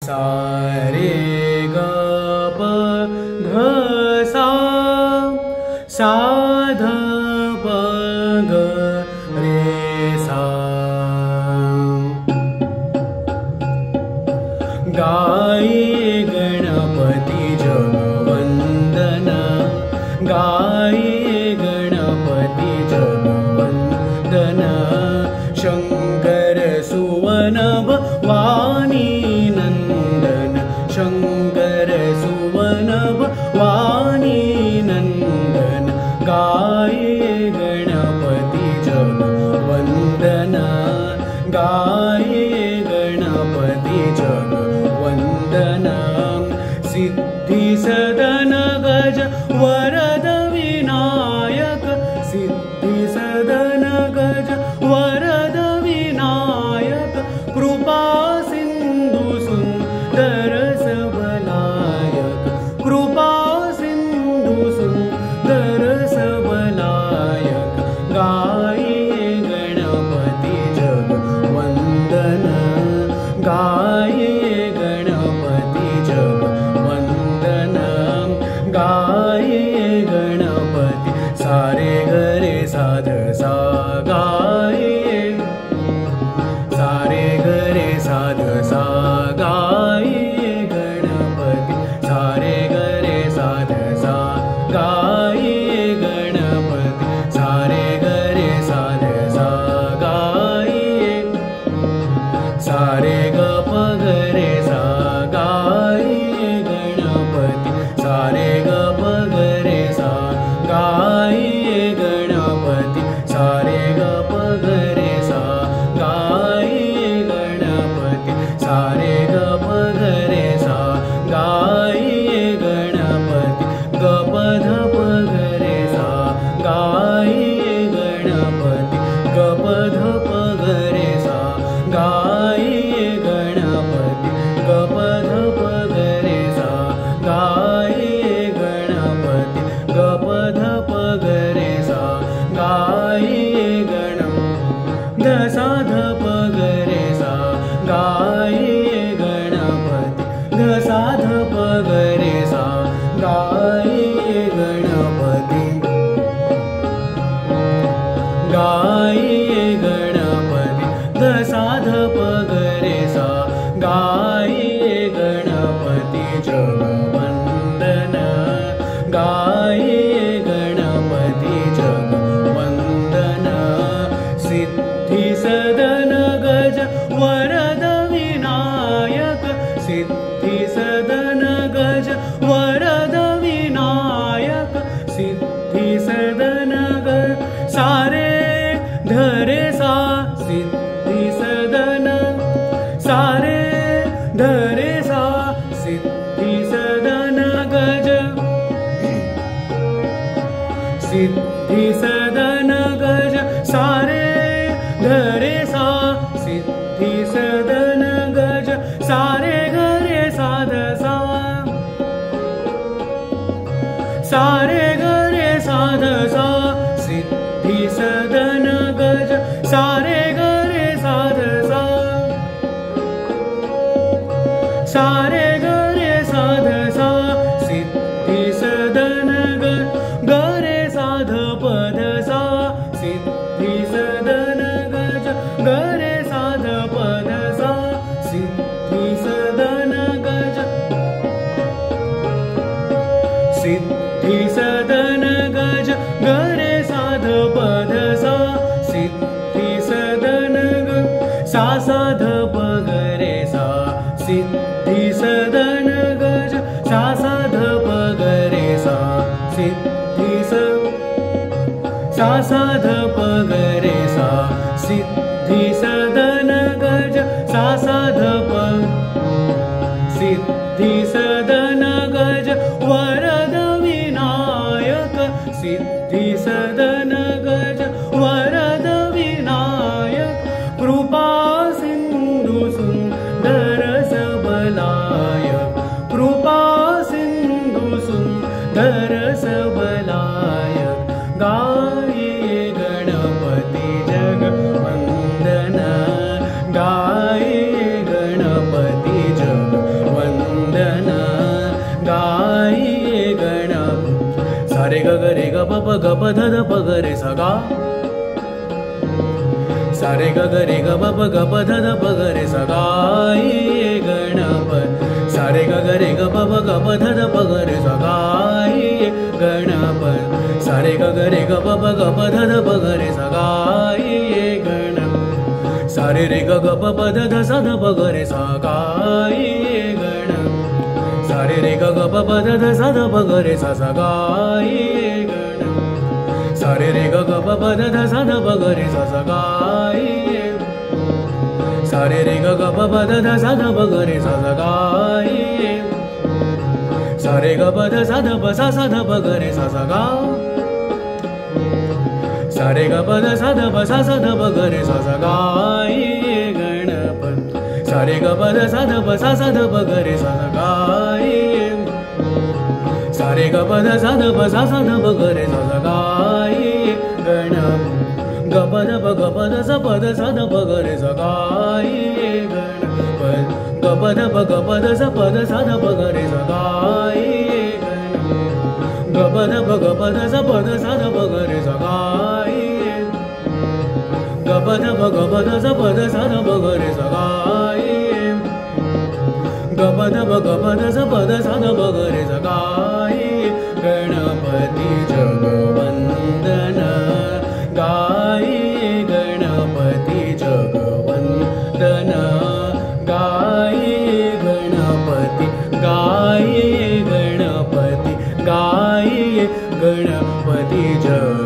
सा रे ग प ध सा सा ध प ग रे सा गाये गणपति जगवंदना गाये गणपति जगवंदना शंकर सुवन भवानी नंदन शंकर सुवन भवानी नंदन गाये गणपति जगवंदना गाये गणपति जगवंदना सिद्धि सदन गज वरद विनायक सिद्धि सदन गज वरद विनायक कृपा सिंधु सुंदर सबलायक कृपा सिंधु सुंदर सबलायक गाये गणपति जगवंदना गाये गणपति जगवंदना गाये गणपति सारे घरे साध सा गाये सारे घरे साध सा गाये गणपति सारे घरे साध सा गाये गणपति सारे घरे साध सा गाये सारे ग प ग रे सा गाये गणपति सारे ग प ग रे सा गाये गणपति सारे ग प ग रे सा गाये गणपति सारे ग प ग रे सा गाये गणपति ग प ध प ग रे सा गाये गणपति ग प ध प ग रे सा गाये गणपति ग प ध प ग रे सा गाये गणपति ग प ध प ग रे सा गाये गणम ध सा ध प ग रे सा गाये गणपति ध सा ध प ग रे सा गाये गणपति गाये गणपति ध सा ध प ग रे सा गाये गणपति जगवंदना गाये गणपति जगवंदना सिद्धि सदन गज वरद विनायक सिद्धि सदन गज वरद विनायक सिद्धि सदन गज सारे धरे सा सिद्धि सदन सारे धरे सा सिद्धि सदन गज सिद्धि सदन गज सारे धरे सा सिद्धि सदन गज सारे घरे साध सा सारे घरे साध सा सिद्धि सदन गज सारे घरे साध सा सारे घरे साध सा सिद्धि सदन गरे साध पद सा सिद्धि सदन गज गरे साध पद सा सिद्धि सदन गज सिद्धि सदन गज गरे साध पद सा सिद्धि सदन सा साध प ग रे सा सिद्धि सदन गज सा साध प ग रे सा सिद्धि सा साध प ग रे सा सिद्धि सदन गज सा साध प सिद्धि सदन गज वरद विनायक सिद्धि सदन गज वरद विनायक कृपा सिंधु सुंदर सबलायक कृपा सिंधु सुंदर सबलायक गाये गणपति जगवंदना गाये गणपति जग प ग प ध ध प ग रे सा गा सा रे ग ग रे ग प प ग प ध ध प ग रे सा गा ये गणपत सा रे ग ग रे ग प प ग प ध ध प ग रे सा गा ये गणपत सा रे ग ग रे ग प प ग प ध ध प ग रे सा गा ये गणपत सा रे रे ग ग प प ध ध सा ध प ग रे सा गा ये गणपत सा रे रे ग ग प प ध ध सा ध प ग रे सा सा गा ये गणपत सा रे रे ग ग प प ध ध सा ध प ग रे सा सा गा ये सा रे रे ग ग प प ध ध सा ध प ग रे सा सा गा ये सा रे ग प ध सा ध प सा ध प ग रे सा सा गा सा रे ग प ध सा ध प सा ध प ग रे सा सा गा ये गणपत सा रे ग प ध सा ध प सा ध प ग रे सा सा गा ये सा रे ग प ध सा ध प सा ध प ग रे सा सा गा ये गणपत ग प ध प ग प ध सा प ध सा ध प ग रे सा गा ये गणपत ग प ध प ग प ध सा प ध सा ध प ग रे सा गा ये गणपत ग प ध प ग प ध सा प ध सा ध प ग रे सा गा ये ग प ध प ग प ध सा प ध सा ध प ग रे सा गा ये ग प ध प ग प ध सा प ध सा ध प ग रे सा गा ये गणपती जगवंदन गाये गणपती जगवंदन गाये गणपती गाये गणपती गाये गणपती जग